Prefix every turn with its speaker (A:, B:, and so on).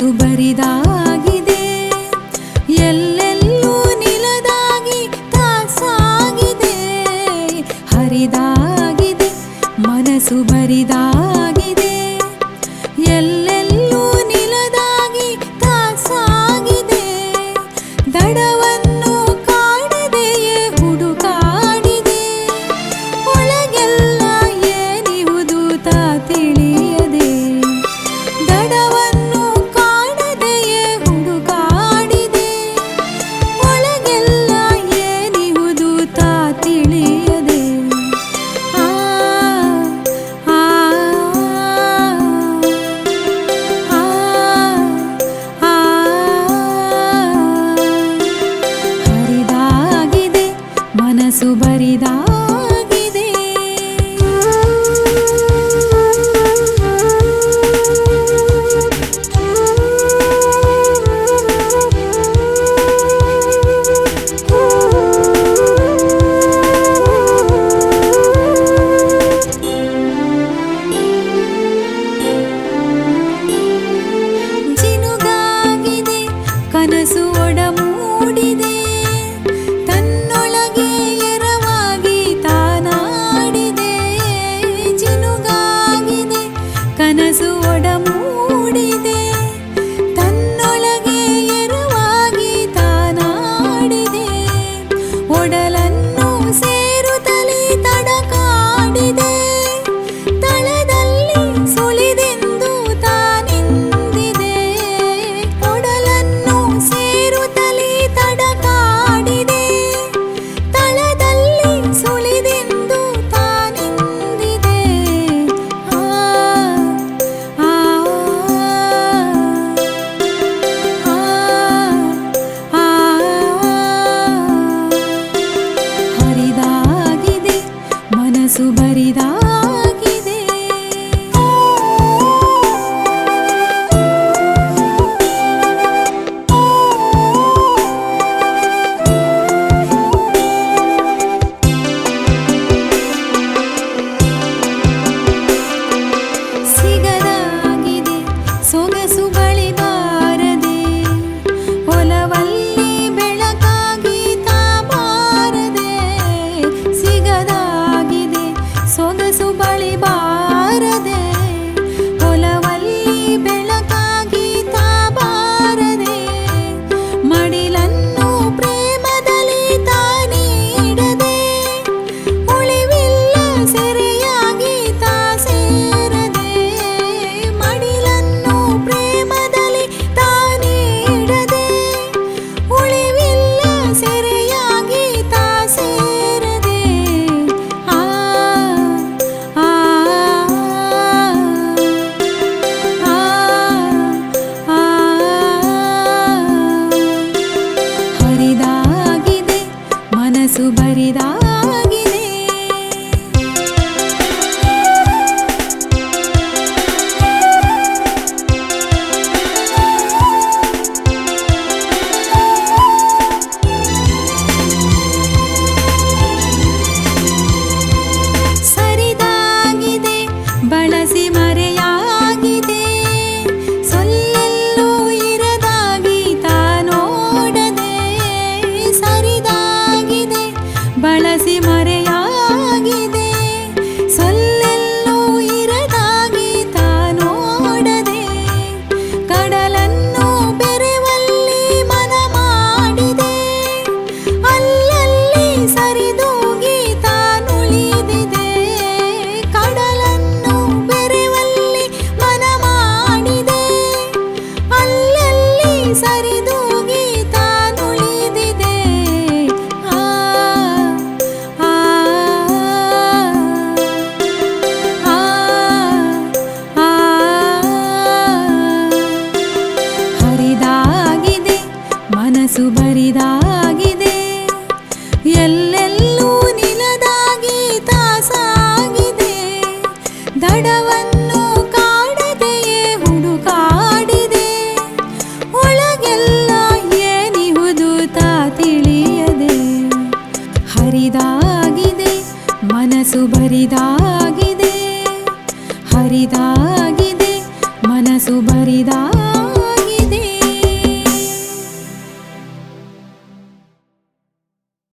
A: ಮನಸ್ಸು ಬರಿದಾಗಿದೆ, ಎಲ್ಲೆಲ್ಲೂ ನಿಲದಾಗಿ ತಾಸಾಗಿದೆ, ಹರಿದಾಗಿದೆ ಮನಸ್ಸು ಬರಿದಾಗಿದೆ, ಎಲ್ಲೆಲ್ಲೂ ನಿಲದಾಗಿ ತಾಸಾಗಿದೆ, ದಡವನ್ನು ಕಾಣದೆಯೇ ಹುಡುಕಾಡಿದೆ, ಒಳಗೆಲ್ಲ ಏನಿಹುದು ತಾ ತಿಳಿಯದೆ, ದಡವನ್ನು ಕಾಣದೆಯೇ ಹುಡುಕಾಡಿದೆ, ಒಳಗೆಲ್ಲ ಏನಿಹುದು ತಾ ತಿಳಿಯದೆ, ಹರಿದಾಗಿದೆ ಮನಸ್ಸು ಬರಿದಾಗಿದೆ. ಜಿನುಗಾಗಿದೆ ಕನಸು ಒಡಮೂಡಿದೆ, ತನ್ನೊಳಗೆ ಎರವಾಗಿ ತಾನಾಡಿದೆ, ಜಿನುಗಾಗಿದೆ ಕನಸು ಒಡಮೂಡಿದೆ, ತನ್ನೊಳಗೆ ಎರವಾಗಿ ತಾನಾಡಿದೆ, ಒಡಲನ್ನು ಸೇರುತ್ತಲೇ ತಡಕಾಡಿದೆ, ತಳದಲ್ಲಿ ಸುಳಿದೆಂದು ತಾನಿಂದಿದೆ, ಒಡಲನ್ನು ಸೇರುತ್ತಲೇ ತಡಕಾಡಿದೆ, ತಳದಲ್ಲಿ ಸುಳಿದೆಂದು ತಾನಿಂದಿದೆ, ಹರಿದಾಗಿದೆ ಮನಸ್ಸು ಬರಿದಾಗಿದೆ. ಸಿಗದಾಗಿದೆ ಸೊಗಸು ಬಳಿ ಬಾರದೆ, ಒಲವಲ್ಲಿ ಬೆಳಕಾಗಿ ತಾ ಬಾರದೆ, ಸಿಗದಾಗಿದೆ ಸೊಗಸು ಬಳಿ ಬಾರದೆ, ಒಲವಲ್ಲಿ ಬೆಳಕಾಗಿ ತಾ ಬಾರದೆ, ಮಡಿಲನ್ನು ಪ್ರೇಮದಲ್ಲಿ ತಾ ನೀಡದೆ, ಉಳಿವಿಲ್ಲ ಸೆರೆಯಾಗಿ ತಾ ಸೇರದೆ, ಮಡಿಲನ್ನು ಪ್ರೇಮದಲ್ಲಿ ತಾ ನೀಡದೆ, ಉಳಿವಿಲ್ಲ ಸೆರೆಯಾಗಿ ತಾ ಸೇರದೆ, ಹರಿದಾಗಿದೆ ಮನಸ್ಸು ಬರಿದಾಗಿದೆ. ಸರಿದಾಗಿದೆ ಬಳಸಿ ಮರೆಯಾಗಿದೆ, ಸೊಲ್ಲೆಲ್ಲೂ ಇರದಾಗಿ ತಾ ನೋಡದೆ, ಸರಿದಾಗಿದೆ ಬಳಸಿ ಮರೆಯಾಗಿದೆ, ಸೊಲ್ಲೆಲ್ಲೂ ಇರದಾಗಿ ತಾ ನೋಡದೆ, ಕಡಲನ್ನು ಬೆರೆವಲ್ಲಿ ಮನ ಮಾಡಿದೆ, ಅಲ್ಲಲ್ಲಿ ಸರಿದೂಗಿ ತಾನುಳಿದಿದೆ, ಕಡಲನ್ನು ಬೆರೆವಲ್ಲಿ ಮನ ಮಾಡಿದೆ, ಅಲ್ಲಲ್ಲಿ ಸರಿದೂಗಿ ತಾನುಳಿದಿದೆ, ಹರಿದಾಗಿದೆ ಮನಸ್ಸು ಬರಿದಾಗಿದೆ, ಎಲ್ಲೆಲ್ಲೂ ನಿಲದಾಗಿ ತಾಸಾಗಿದೆ, ದಡವನ್ನು ಕಾಣದೆಯೇ ಹುಡುಕಾಡಿದೆ, ಒಳಗೆಲ್ಲ ಏನಿಹುದು ತಾ ತಿಳಿಯದೆ, ಹರಿದಾಗಿದೆ ಮನಸ್ಸು ಬರಿದಾಗಿದೆ, ಹರಿದಾಗಿದೆ ಮನಸ್ಸು ಬರಿದಾಗಿದೆ.